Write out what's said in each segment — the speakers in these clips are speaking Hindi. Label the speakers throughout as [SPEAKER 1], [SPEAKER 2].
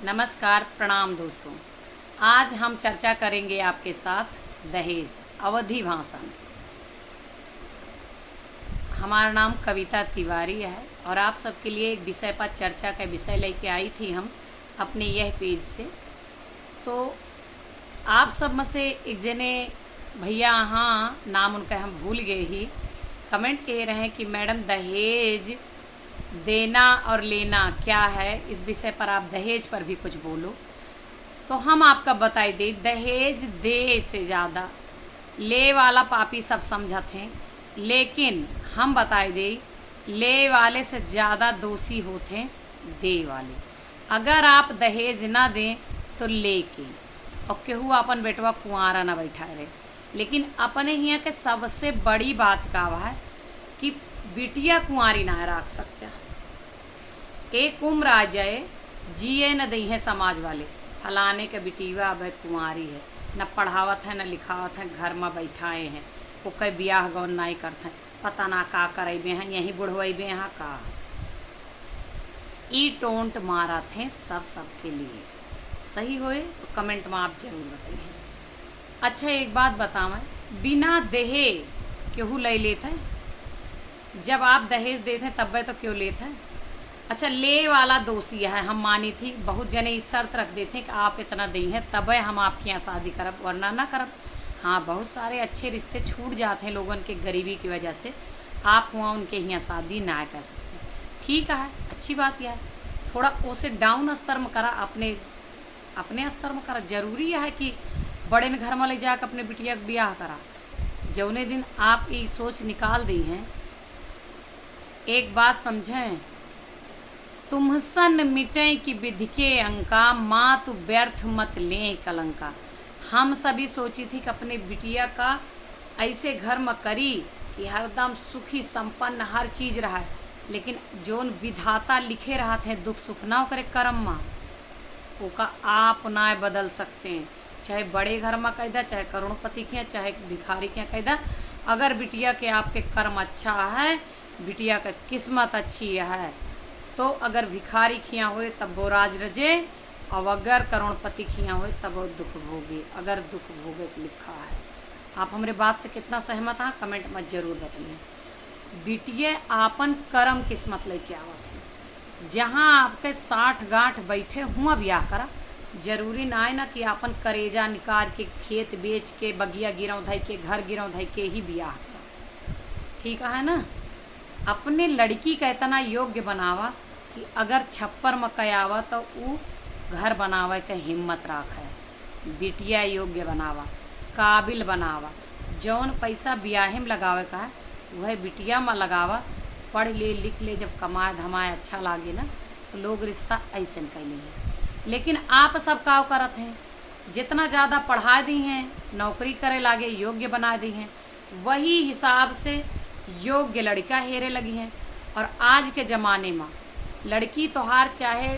[SPEAKER 1] नमस्कार, प्रणाम दोस्तों। आज हम चर्चा करेंगे आपके साथ दहेज अवधी भाषा में। हमारा नाम कविता तिवारी है और आप सबके लिए एक विषय पर चर्चा का विषय लेके आई थी हम अपने यह पेज से। तो आप सब में से एक जने भैया, हाँ नाम उनका हम भूल गए ही, कमेंट कह रहे हैं कि मैडम दहेज देना और लेना क्या है, इस विषय पर आप दहेज पर भी कुछ बोलो। तो हम आपका बताई दे, दहेज दे से ज़्यादा ले वाला पापी सब समझते हैं, लेकिन हम बताई दे ले वाले से ज़्यादा दोषी होते हैं दे वाले। अगर आप दहेज ना दें तो लेके और केहू अपन बेटवा कुंवारा ना बैठा रहे, लेकिन अपने यहाँ के सबसे बड़ी बात का है कि बिटिया कुंवारी ना रख सकते। एक उम्र आ जाए जिए न दही है समाज वाले, फलाने के बिटिया अब कुंवारी है, न पढ़ावत है न लिखावत है, घर में बैठाए हैं, वो कई ब्याह गौन नहीं करते हैं, पता ना का करेबे हैं, यहीं बुढ़वेबे यहाँ का ई टोंट मारत हैं सबके लिए। सही होए तो कमेंट में आप जरूर बताइए। अच्छा एक बात बतावें, बिना दहे केहू ले लेते हैं? जब आप दहेज देते हैं तब तो क्यों लेते हैं? अच्छा ले वाला दोषी है, हम मानी थी, बहुत जने इस शर्त रख देते हैं कि आप इतना दी हैं तब हम आपके यहाँ शादी करब वरना ना करब। हाँ, बहुत सारे अच्छे रिश्ते छूट जाते हैं लोगों के गरीबी की वजह से, आप वहाँ उनके यहाँ शादी ना कर सकते। ठीक है, अच्छी बात यह है, थोड़ा उसे डाउन स्तर में करा, अपने स्तर में करा। जरूरी है कि बड़े ने घर में ले जाकर अपने बिटिया का ब्याह करा। जौने दिन आप ये सोच निकाल दी हैं, एक बात समझें, तुमसन मिटे की विधि के अंका, माँ तू व्यर्थ मत ले कलंका। हम सभी सोची थी कि अपने बिटिया का ऐसे घर में करी कि हरदम सुखी संपन्न हर चीज़ रहा है, लेकिन जोन विधाता लिखे रहा थे दुख सुख ना करे कर्म में, ओका आप ना बदल सकते हैं। चाहे बड़े घर में कैदा, चाहे करोड़पति के, चाहे भिखारी के कैदा। अगर बिटिया के आपके कर्म अच्छा है, बिटिया का किस्मत अच्छी है, तो अगर भिखारी खिया हुए तब वो राज रजे, और अगर करोड़पति खिया हुए तब वो दुख भोगे। अगर दुख भोगे तो लिखा है। आप हमारे बात से कितना सहमत हैं कमेंट में जरूर बताइए। बिटिया आपन कर्म किस्मत लेके आवत है, जहाँ आपके 60 गांठ बैठे हुआ ब्याह करा। जरूरी ना है ना कि आपन करेजा निकाल के, खेत बेच के, बगिया गिरौं धई के, घर गिरौं धई के ही ब्याह करा। ठीक है ना? अपने लड़की का इतना योग्य बनावा कि अगर छप्पर में कयावा तो वो घर बनावे के हिम्मत राखे। बिटिया योग्य बनावा, काबिल बनावा, जौन पैसा ब्याह में लगावे का है वह बिटिया में लगावा। पढ़ ले लिख ले, जब कमाए धमाए अच्छा लागे ना तो लोग रिश्ता ऐसे कैले हैं। लेकिन आप सब का करत हैं, जितना ज़्यादा पढ़ा दी हैं, नौकरी करे लागे, योग्य बना दी हैं, वही हिसाब से योग्य लड़का हेरे लगी हैं। और आज के ज़माने में लड़की तोहार चाहे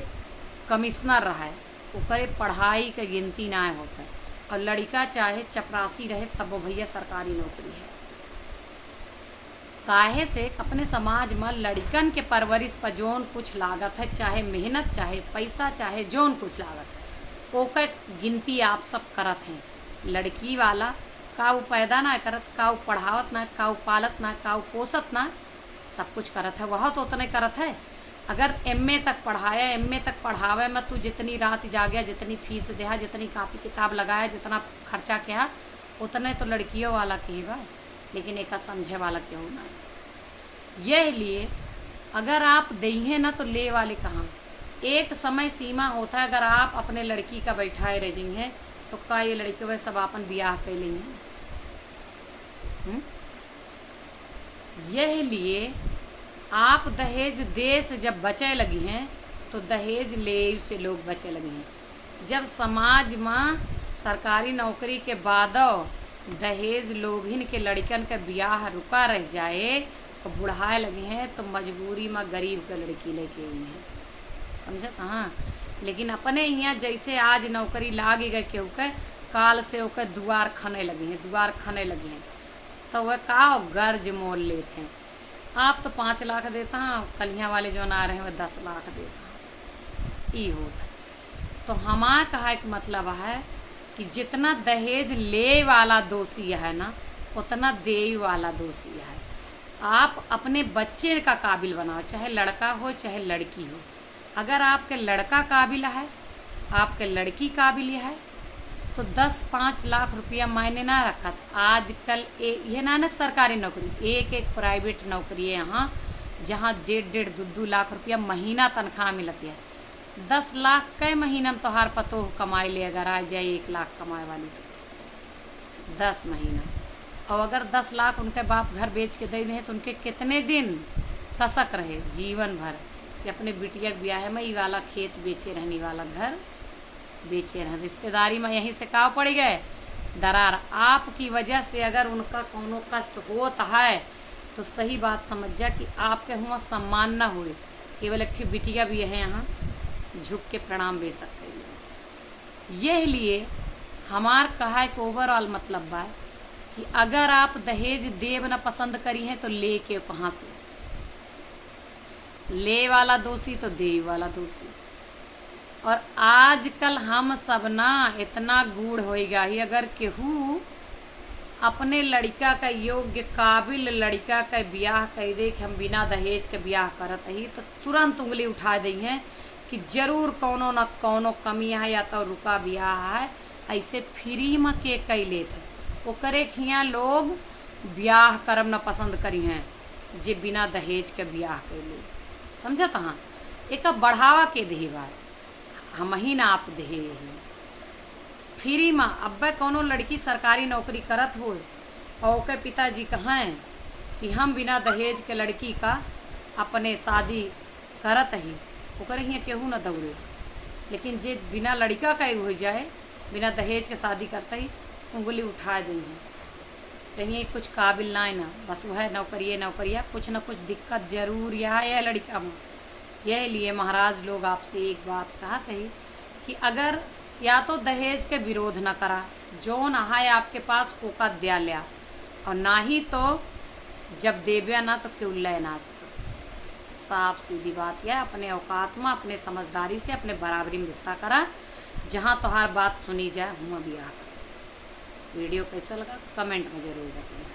[SPEAKER 1] कमिश्नर रहे, ओकरे पढ़ाई के गिनती ना होता है, और लड़का चाहे चपरासी रहे तब वो भैया सरकारी नौकरी है। काहे से अपने समाज में लड़कन के परवरिश पर जोन कुछ लागत है, चाहे मेहनत, चाहे पैसा, चाहे जोन कुछ लागत है, ओकर गिनती आप सब करत हैं। लड़की वाला का वो पैदा ना करत, का वो पढ़ावत ना, का वो पालत ना, का वो पोसत ना, सब कुछ करत है। वह तो उतने करत है। अगर एमए तक पढ़ाया, एमए तक पढ़ावे में तू जितनी रात जागया, जितनी फीस देहा, जितनी कापी किताब लगाया, जितना खर्चा किया, उतने तो लड़कियों वाला कहवा, लेकिन एक समझे वाला क्यों ना। यह लिए अगर आप दही ना तो ले वाले कहाँ। एक समय सीमा होता है, अगर आप अपने लड़की का बैठाए रह देंगे तो का ये लड़के वह सब अपन ब्याह कर लेंगे। यह लिए आप दहेज दे से जब बचे लगी हैं तो दहेज ले से लोग बचे लगे हैं। जब समाज में सरकारी नौकरी के बाद दहेज लोभिन के लड़कन का ब्याह रुका रह जाए और बुढ़ाए लगे हैं तो मजबूरी में गरीब का लड़की लेके आई हैं। समझत? हाँ, लेकिन अपने यहाँ जैसे आज नौकरी लाग गए केहू के, काल से ओके दुआर खने लगे हैं, दुआर खने लगे हैं, तो वह का गर्ज मोल लेते हैं। आप तो 5 लाख देता हैं, कलियाँ वाले जो ना रहे हैं वह 10 लाख देता हैं। ये होता है। तो हमारा कहा कि मतलब है कि जितना दहेज ले वाला दोषी है ना, उतना दे वाला दोषी है। आप अपने बच्चे का काबिल बनाओ, चाहे लड़का हो चाहे लड़की हो। अगर आपके लड़का काबिल है, आपके लड़की काबिल है, तो 10-5 लाख रुपया मायने ना रखत। आजकल ये नानक सरकारी नौकरी, एक प्राइवेट नौकरी है यहाँ, जहाँ 1.5-2 लाख रुपया महीना तनख्वाह मिलती है। 10 लाख कई महीना में तोहार पतो कमाई ले, अगर आ जाए 1 लाख कमाए वाली तो 10 महीना। और अगर 10 लाख उनके बाप घर बेच के दे दें तो उनके कितने दिन कसक रहे जीवन भर कि अपने बिटिया के ब्याह में ये वाला खेत बेचे रहने वाला घर बेचे रहे। रिश्तेदारी में यहीं से काव पड़ गए दरार। आपकी वजह से अगर उनका कोनो कष्ट होता है तो सही बात समझ जा कि आपके हुआ सम्मान न हुए। केवल एक ठीक बिटिया भी है यहाँ झुक के प्रणाम दे सकते हैं। यह लिए हमार कहा एक ओवरऑल मतलब बा कि अगर आप दहेज देव न पसंद करी हैं तो ले के कहाँ से, ले वाला दोषी तो दे वाला दोषी। और आजकल हम सब ना इतना गूढ़ होएगा ही, अगर केहू अपने लड़का का योग्य काबिल लड़का का ब्याह कर दे कि हम बिना दहेज के ब्याह करत ही, तो तुरंत उंगली उठा दी हैं कि जरूर कोनो न कोनो कमी है या तो रुका ब्याह है। ऐसे फ्री में के कई लेते ओकरे खियाँ लोग ब्याह करम न पसंद करी हैं जे बिना दहेज के ब्याह कर ले। समझत हाँ, एक बढ़ावा के देवा हम ही ना आप दे फ्री में। अब कोनो लड़की सरकारी नौकरी करत हो और के पिताजी कहें कि हम बिना दहेज के लड़की का अपने शादी करत ही, ओकर हियाँ केहू न दौड़े। लेकिन जे बिना लड़का का हो जाए, बिना दहेज के शादी करते ही उंगली उठा दी हैं। कहीं कुछ काबिल ना है ना, बस वह नौकरिया कुछ न कुछ दिक्कत जरूर यह है लड़का में। यह लिए महाराज लोग आपसे एक बात कहा कही कि अगर या तो दहेज के विरोध न करा, जो न है आपके पास ओका दिया लिया, और ना ही तो जब देव्या ना तो क्यों ले ना सका। साफ सीधी बात यह, अपने औकात में अपने समझदारी से अपने बराबरी में रिश्ता करा। जहाँ तो हर बात सुनी जाए हुआ भी आ। वीडियो कैसा लगा कमेंट में ज़रूर बताइए।